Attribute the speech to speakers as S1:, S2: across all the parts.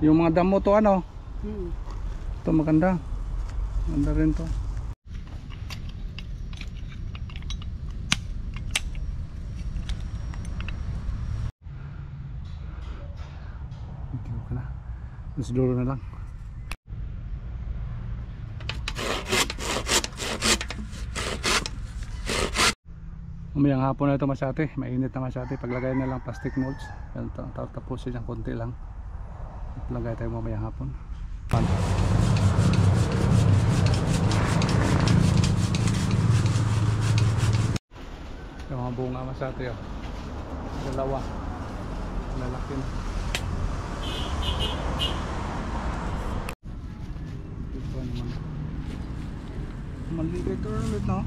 S1: Yung mga damo to ano? Ito maganda. Maganda rin to. Hindi ko na. Mas dulo na lang. Umayang hapon na ito Masate, mainit na Masate. Paglagay na lang plastic molds. Tapusin yung konti lang. Paglagay tayo mamayang hapon. Yung mga bunga Masate oh. Dalawa. Lalaki na. Ito naman. Maligay ito ulit no?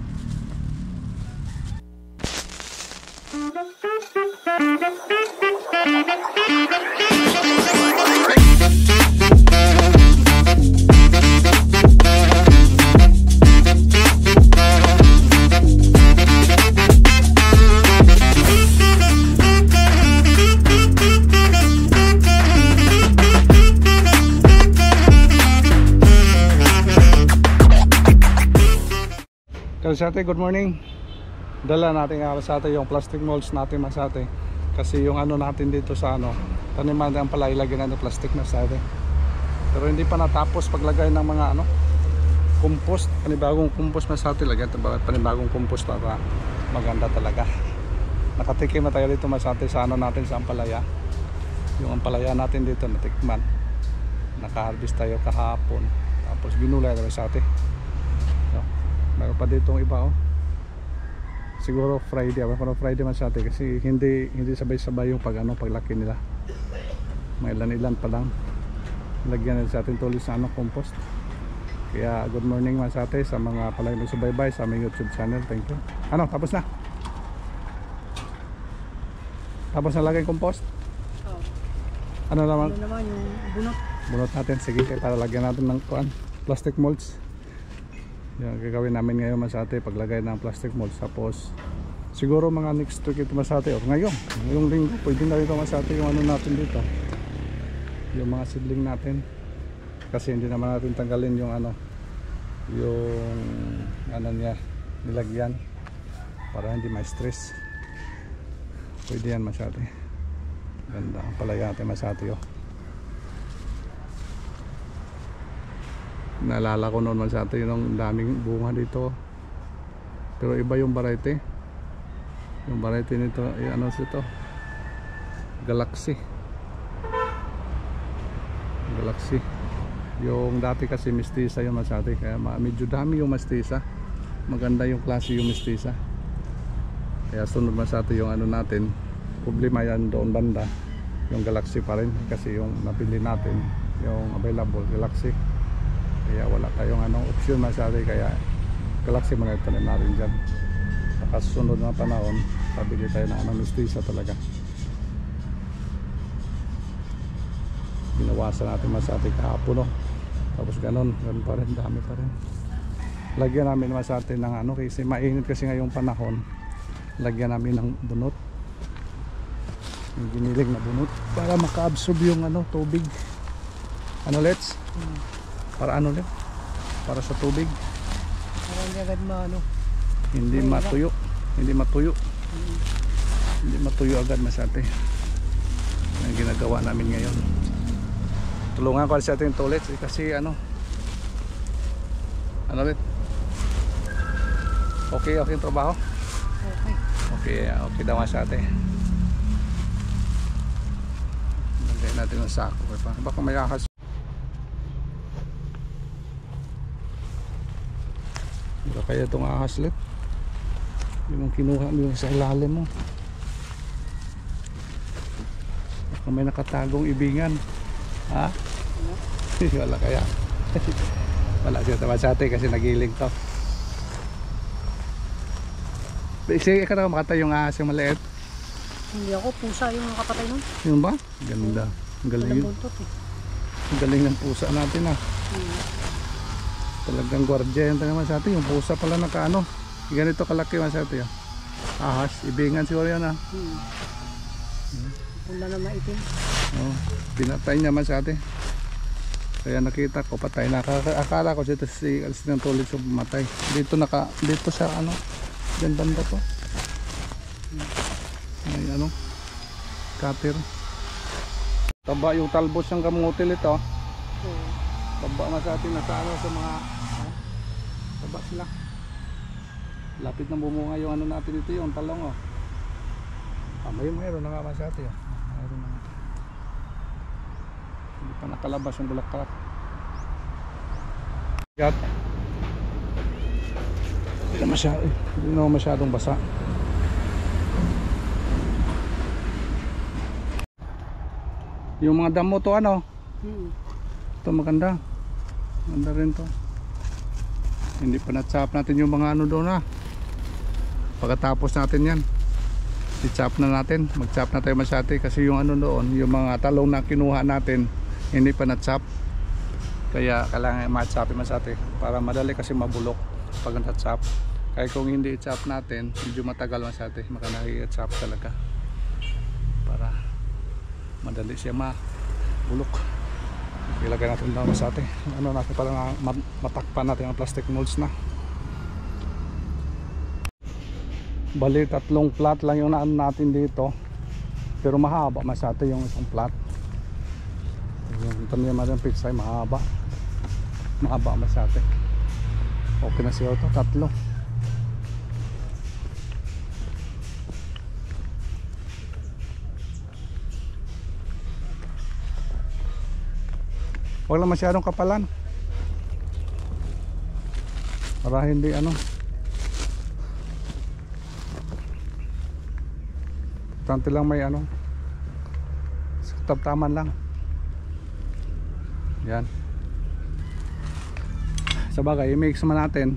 S1: Masate, good morning. Dala natin nga Masate yung plastic molds natin Masate. Kasi yung ano natin dito sa ano, taniman ng palay lagyan ng plastic Masate. Pero hindi pa natapos paglagay ng mga ano, compost, panibagong compost Masate, lagyan panibagong compost para maganda talaga. Nakatikim na tayo dito Masate sa ano natin sa ampalaya. Yung ampalaya natin dito natikman. Naka-harvest tayo kahapon. Tapos ginulay tayo Masate. So, meron pa dito ang iba oh. Siguro Friday, pero Friday Masate kasi hindi sabay-sabay yung paglaki nila. May ilan-ilan pa lang. Lagyan natin sa atin tuloy sa ano, compost. Kaya good morning Masate sa mga palagi nagsubaybay sa aming YouTube channel. Thank you. Ano, tapos na? Tapos na lagay compost?
S2: Oh.
S1: Ano naman?
S2: Ano naman yung bunot?
S1: Bunot natin, sige para lagyan natin ng plastic molds. Yan gagawin namin ngayon Masate, paglagay ng plastic molds. Tapos siguro mga next week ito Masate o ngayong linggo pwede na rin Masate yung ano natin dito, yung mga seedling natin, kasi hindi naman natin tanggalin yung ano, yung ano niya nilagyan para hindi ma-stress. Pwede yan Masate, ganda ang palaya natin Masate oh. Naalala ko noon Masate yung daming bunga dito, pero iba yung variety. Yung variety nito ano ito, Galaxy. Yung dati kasi mestiza yung Masate, kaya medyo dami yung mestiza. Maganda yung klase yung mestiza. Kaya sunod Masate yung ano natin. Problema yan doon banda, yung Galaxy pa rin, kasi yung nabili natin yung available Galaxy. Kaya wala tayong anong option Masate, kaya Galaxy muna ito na rin dyan. Saka susunod na panahon pabili tayo ng anong mestiza talaga. Binawasan natin Masate kahapon no? Tapos ganun pa rin, dami pa rin. Lagyan namin Masate ng ano, kasi mainit kasi ngayong panahon. Lagyan namin ng bunot, yung giniling na bunot, para maka-absorb yung ano, tubig. Ano let's? Para ano ulit? Para sa tubig.
S2: Para hindi agad
S1: hindi matuyo. Hindi matuyo agad Masate. Ang ginagawa namin ngayon. Tulungan ko sa ating toilet kasi ano ulit? Okay yung trabaho? Okay daw Masate. Lagay natin ng sako pa. Baka may ahas. Kaya itong ahaslet yung kinuha mo yung sa ilalim mo, baka may nakatagong ibingan ha? Wala kaya wala siya Masate kasi nagiling to. Sige ka na makatay yung ahas yung maliit.
S2: Hindi ako, pusa yung nakapatay nun.
S1: Yun ba? Ganda. Ang galing yun. Ang galing ng pusa natin ha. Talagang gwardiya yan talaga Masate. Yung pusa pala nakaano, ganito kalaki Masate. Ahas, ibingan siguro yan ha.
S2: Wala na maitim.
S1: Oh, pinatay niya masyado. Kaya nakita ko patay na. Akala ko dito si Alice ng tuloy sa matay. Dito sa ano, diyan banda to. May ano, cutter. Taba yung talbos ng kamutil ito.
S2: Oo.
S1: Taba masyado na sa ano sa mga taba sila. Lapit na bumunga yung ano natin dito, yung talong oh. Mayroon na nga masyado yun. Mayroon na nga. Hindi pa nakalabas yung bulaklak. Gat. Hindi na masyadong basa. Yung mga damo to ano? Ito maganda. Maganda rin to. Hindi pa na-chop natin yung mga ano doon na. Pagkatapos natin yan, i-chop na natin. Mag-chop na tayo masyate kasi yung ano doon, yung mga talong na kinuha natin, hindi pa na-chop. Kaya kailangan ma-chop masyate para madali kasi mabulok pag na-chop. Kaya kung hindi i-chop natin, medyo matagal masyate. Maka i-chop talaga para madali siya mabulok. Ilagay natin daw masyate. Ano natin para matakpan natin ang plastic molds na. Bali 3 plat lang yung naan natin dito. Pero mahaba masyate yung isang plat. Yung taniman ng pizza ay mahaba. Mahaba masyate. Okay na siya ito, 3. Huwag lang masyadong kapalan para hindi ano. Importante lang may ano, tamtaman lang. Yan. Sa bagay, i-mix naman natin.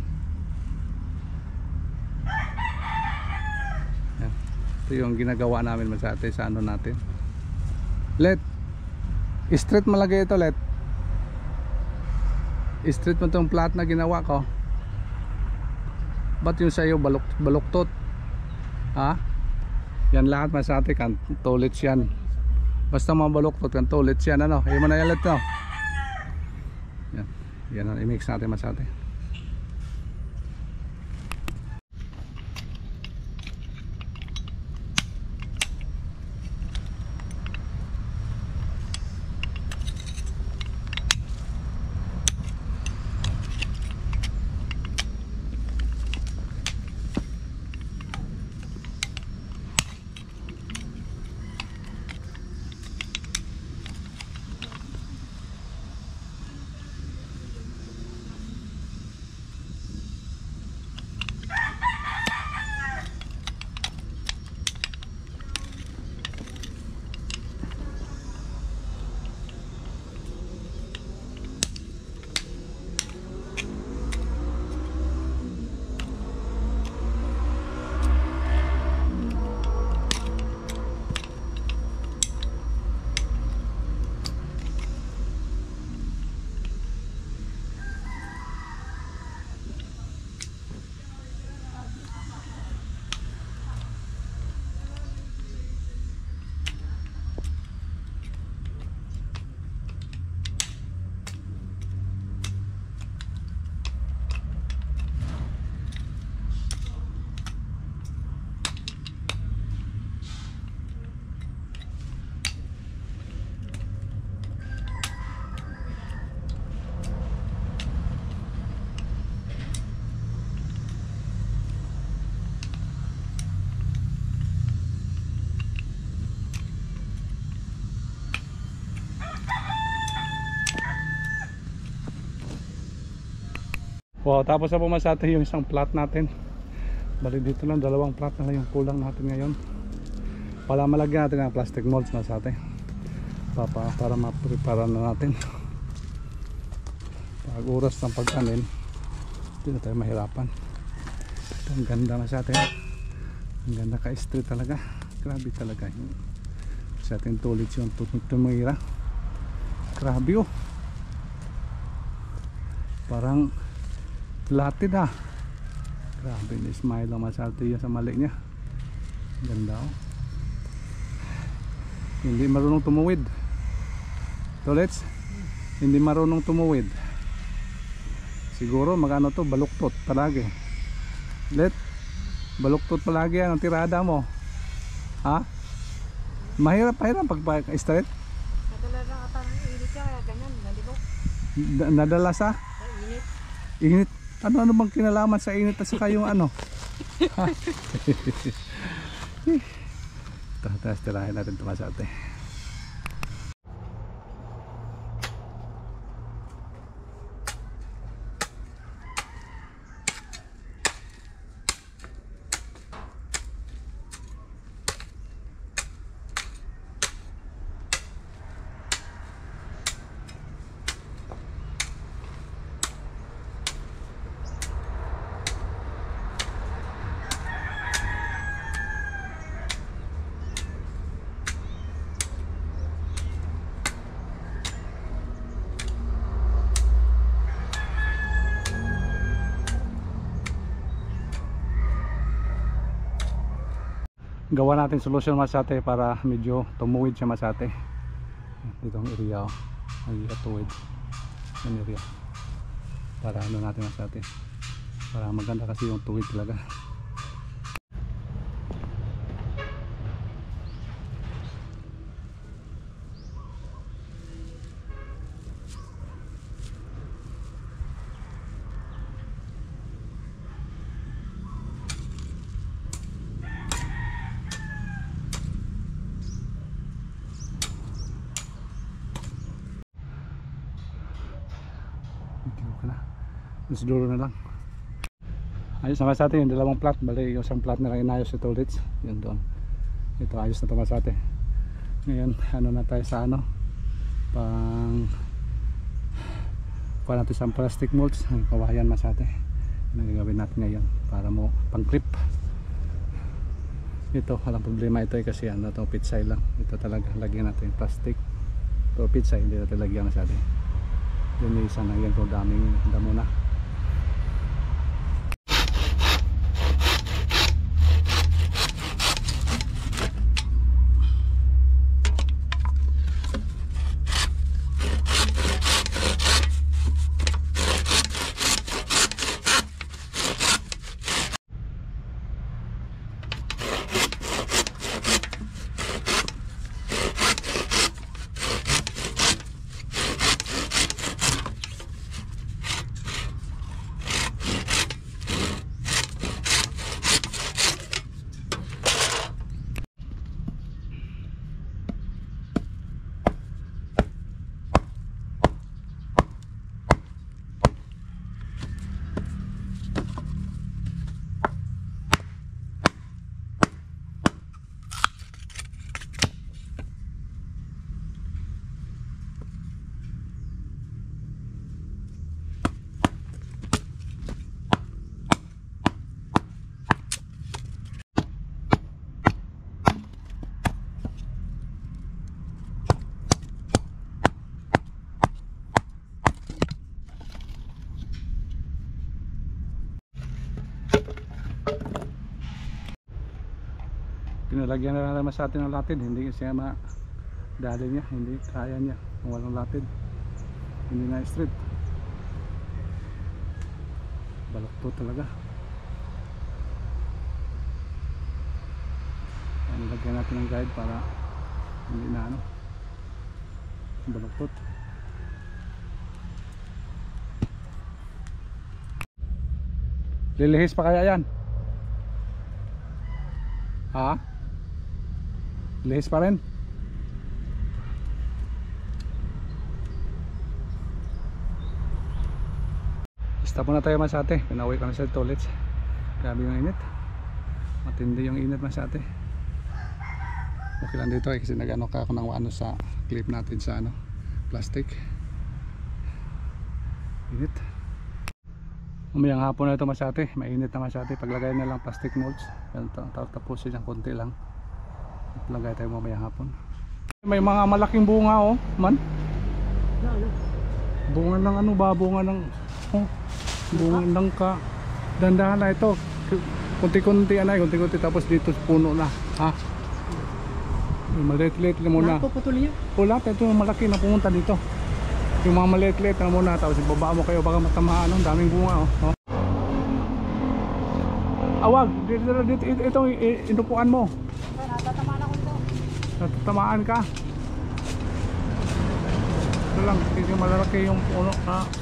S1: Yan. Ito yung ginagawa namin masyate sa ano natin. Let straight malagay ito, let straight mo itong plat na ginawa ko. Ba't yung sa'yo baluktot? Ha? Yan lahat masyate kan tulits yan. Basta mabaluktot kan tulits yan ano. Ayaw mo na yalit no. Yan. Yan ang i-mix natin masyate. Wow, tapos na pumasate yung isang plat natin. Bali dito lang, 2 plat na lang yung kulang natin ngayon. Para malagyan natin ang plastic molds na sa atin. Para ma-prepare na natin. Pag oras ng pag-anin, hindi na tayo mahirapan. Ito, ang ganda na sa atin. Ang ganda ka-straight talaga. Grabe talaga yung sa atin tulit yung tumira. Grabe oh. Parang latid ha. Grabe, na-smile naman sa atin sa mali niya. Ganda oh. Hindi marunong tumuwid. Tolets, hindi marunong tumuwid. Siguro magano to, baluktot palagi. Let, baluktot palagi ang tirada mo. Ha? Mahirap pag straight.
S2: Nadala lang ata ng init siya, kaya ganyan, nalibok.
S1: Nadala sa
S2: Ay, init.
S1: init. Ano bang kinalaman sa init at saka yung ano? Tapos tirahin natin ito masate. Gawa natin solusyon masate para medyo tumuwid siya masate. Dito ang area, ang tuwid ang area para ano natin masate, para maganda kasi yung tuwid talaga. Mas dulo na lang. Ayos naman sa atin yung dalawang plat. Bali yung isang plat na lang inayos ito ulit. Yun doon. Ito ayos na ito sa atin. Ngayon ano na tayo sa ano, pang kuha natin sa plastic molds. Ang kawayan mas atin. Ano gagawin natin ngayon para mo pang clip. Ito walang problema ito kasi ano ito pitsay lang. Ito talaga lagyan natin yung plastic. Ito pitsay hindi natin lagyan mas atin. Yun yung isa na yan kung daming damo na. Pinalagyan na naman sa atin ng latid, hindi siya madali niya, hindi kaya niya kung walang latid, hindi na straight, balakto talaga. Nilagyan natin ng guide para hindi na ano, balaktot. Lilihis pa kaya yan? Ha? Lihis pa rin. Stop muna tayo masate. Pinauwi kami sa toilets. Grabe yung init. Matindi yung init masate. Okay lang dito kasi nag-ano ka ako ng ano sa clip natin sa ano, plastic. Init. Umayang hapon na ito masate. Mainit na masate. Paglagay na lang plastic molds. Tapusin yung konti lang. Lagay tayo mamaya hapon. May mga malaking bunga oh, man. Bunga ng ano ba? Bunga ng oh, bunga ng ka. Dandahan na ito. Kunti-kunti anay, kunti-kunti tapos dito puno na. Ha? Yung maliit-liit na muna.
S2: Lahat po putulin niya.
S1: O lahat, ito yung malaki na pumunta dito. Yung mga maliit-liit na muna, tapos ibaba mo kayo, baka matamaan. Ang daming bunga, oh. Awag, dito, itong inupuan mo.
S2: Ay, natatamaan ako dito.
S1: Natatamaan ka. Ito lang, hindi malalaki yung puno,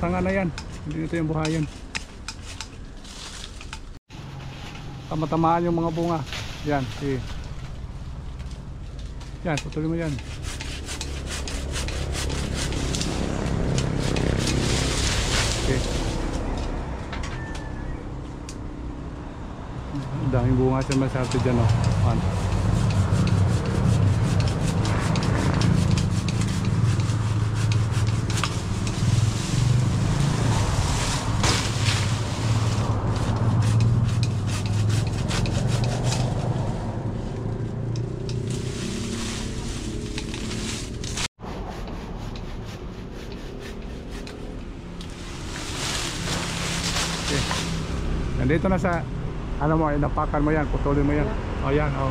S1: sanga na yan. Hindi dito yung buhayan. Tamatamaan yung mga bunga. Yan, sige. Yan, patuloy mo yan. Okay. Ang daming bunga siya masarte dyan, oh. Ano? Okay. Nandito na sa ano mo, inapakan mo yan, putulin mo yan. O yan, o.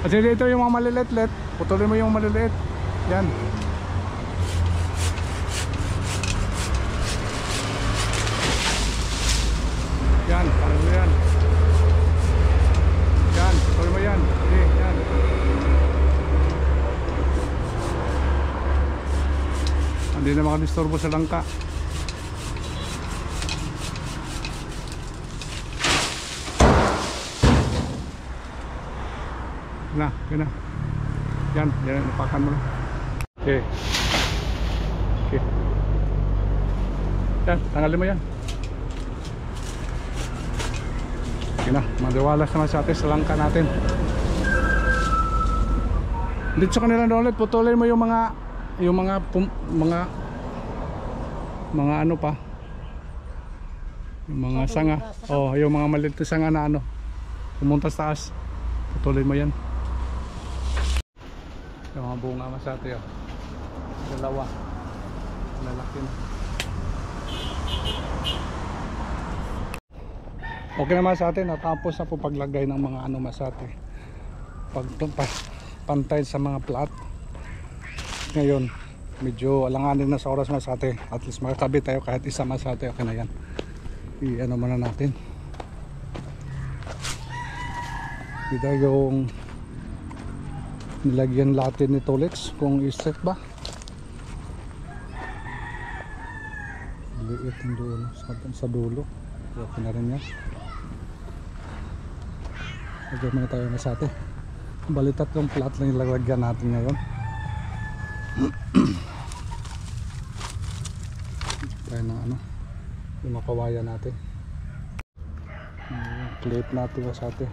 S1: Kasi dito yung mga maliliit-liit, putulin mo yung maliliit. Yan. Yan, putulin mo yan. Yan, putulin mo yan. Sige, yan. Hindi na makadisturbo sa langka. Na, yun na. Yan, yan, napakan mo na. Okay. Okay. Yan, tanggalin mo yan. Okay na, maliwalas naman sa atin sa langka natin. Dito sa kanila na ulit, putulin mo yung mga ano pa, yung mga sanga, oh, yung mga maliit na sanga na ano pumunta sa taas, putulin mo yan. Yung mga bunga masate, oh, dalawa, lalaki na. Okay naman sa atin, natapos na po paglagay ng mga ano masate, pantay sa mga plat. Ngayon medyo alanganin na sa oras masate, at least makakabit tayo kahit isa masate. Okay na yan, i-ano muna natin dito yung nilagyan natin ni Tolex kung i-set ba. Liit yung doon sa dulo, okay na rin yan. Lagyan muna tayo masate, balitat yung flat lang yung lagyan natin ngayon. Tayo ng ano, yung makawaya natin, yung clip natin masate.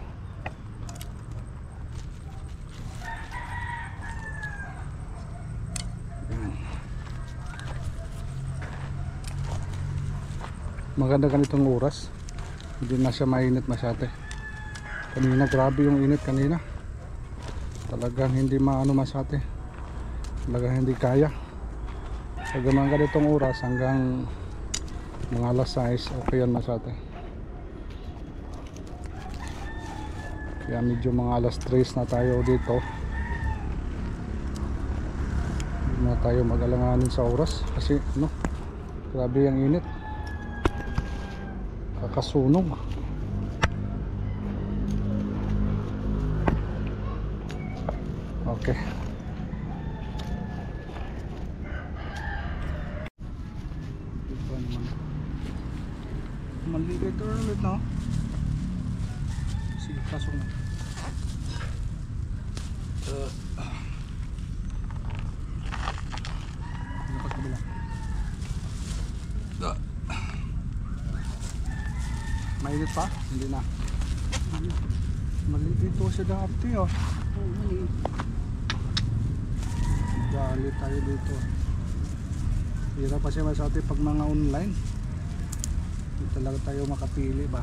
S1: Maganda ganitong oras, hindi na siya mainit masyate. Kanina grabe yung init kanina, talagang hindi maano masyate, talagang hindi kaya. Pag mga ganitong oras hanggang mga alas 6, okay yan masyate. Kaya medyo mga alas 3 na tayo dito, hindi na tayo mag-alanganin sa oras kasi no, grabe yung init, kakasunog. Okay, ito naman maliit ulit, no? Si kasong kabila. Mainit pa? Hindi na. Maliit ito siya dati, oh.
S2: Oo, maliit.
S1: Gali tayo dito. Hirap pa siya sa atin pag mga online. Hindi talaga tayo makapili ba.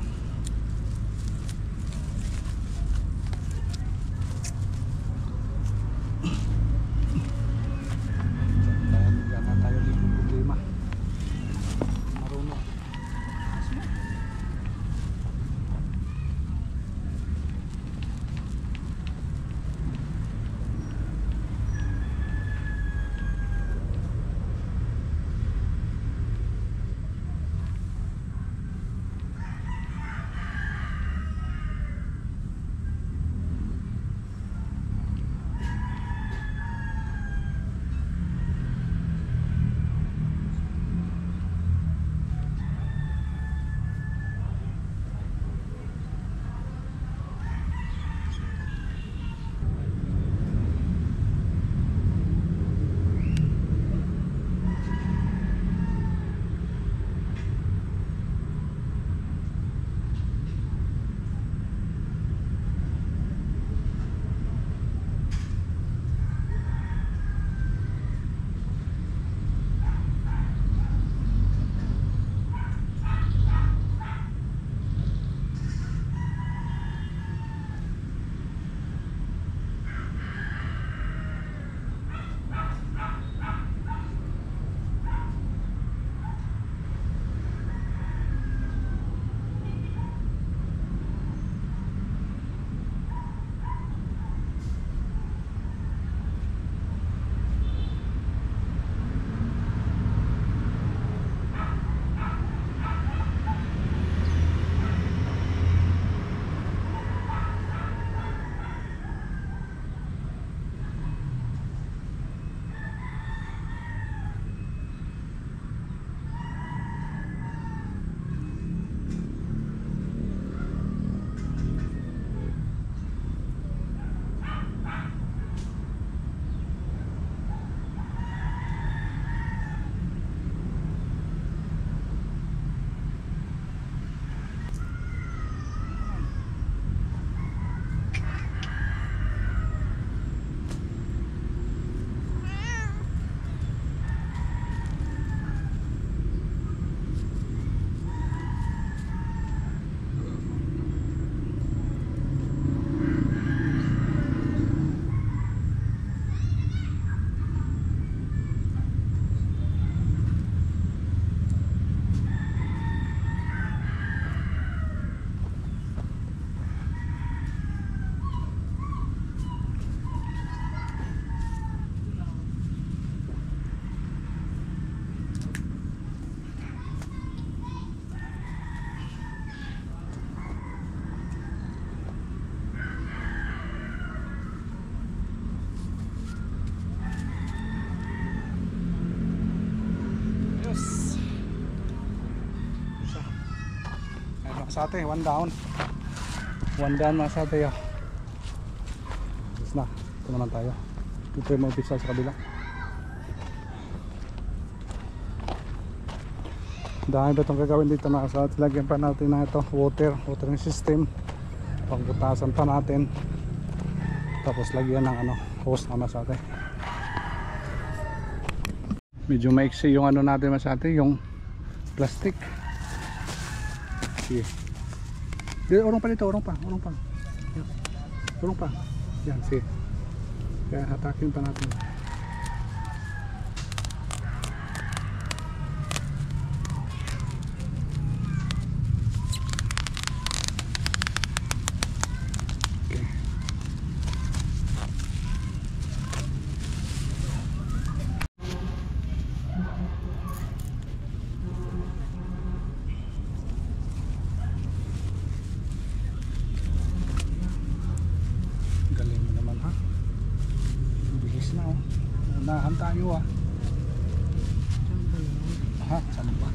S1: sa atin, 1 down. 1 down mga sa atin. Tapos na, ito naman tayo. Ito yung mga pizza sa kabila. Dahil ba itong gagawin dito mga sa atin? Lagyan pa natin na ito, watering system. Pagbutasan pa natin. Tapos lagyan ng ano, hose na sa atin. Medyo maiksi yung ano natin mas atin, yung plastic. Sige. Urong pa dito, urong pa. Yan. Urong pa. Yan, sige. Kaya hatakin pa natin. Okay. Galing mo naman ha. Bilis na oh. Unahan tayo ah. Ha, saan ba?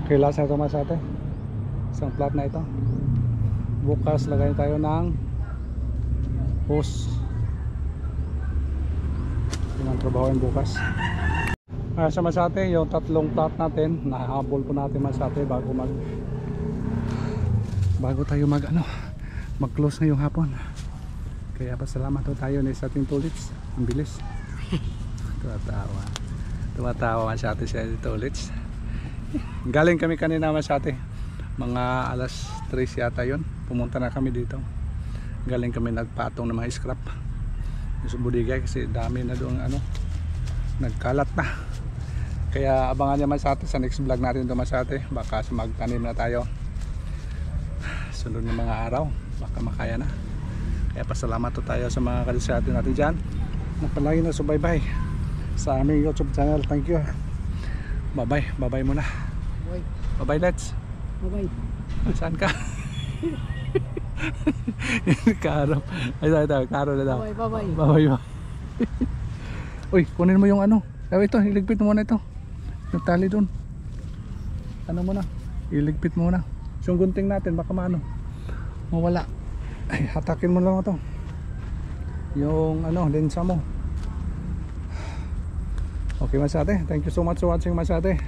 S1: Okay, last na ito mga sa atin. Isang plat na ito. bukas lagay tayo ng hose. Yun ang trabahoin bukas. Sa Masate, yung tatlong plot natin nahabol po natin Masate bago tayo mag close ngayong hapon. Kaya pasalamat po tayo sa ating tulits. Ang bilis. Tumatawa Masate siya sa tulits. Galing kami kanina Masate, mga alas 3 yata yun. Pumunta na kami dito. Galing kami nagpatong ng mga scrap sa budigay kasi dami na doon nagkalat na. Kaya abangan niya Masate sa next vlog natin ito Masate. Baka magtanim na tayo sunod ng mga araw, baka makaya na. Kaya pasalamat to tayo sa mga kalisate natin dyan na palagi na subaybay sa aming YouTube channel. Thank you. Bye bye muna. Bye bye let's.
S2: Bye bye.
S1: Saan ka? Karap. Ay karo na daw.
S2: Bye bye.
S1: Bye bye. Uy, kunin mo yung ito, iligpit mo muna ito. Yung tali doon. Mo na. Iligpit mo na. Yung gunting natin baka mawala. Ay, hatakin mo lang ito. Yung lensa mo. Okay Masate, thank you so much for watching Masate.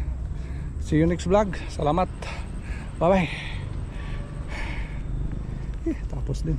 S1: See you next vlog. Salamat. Bye bye. Tapos din.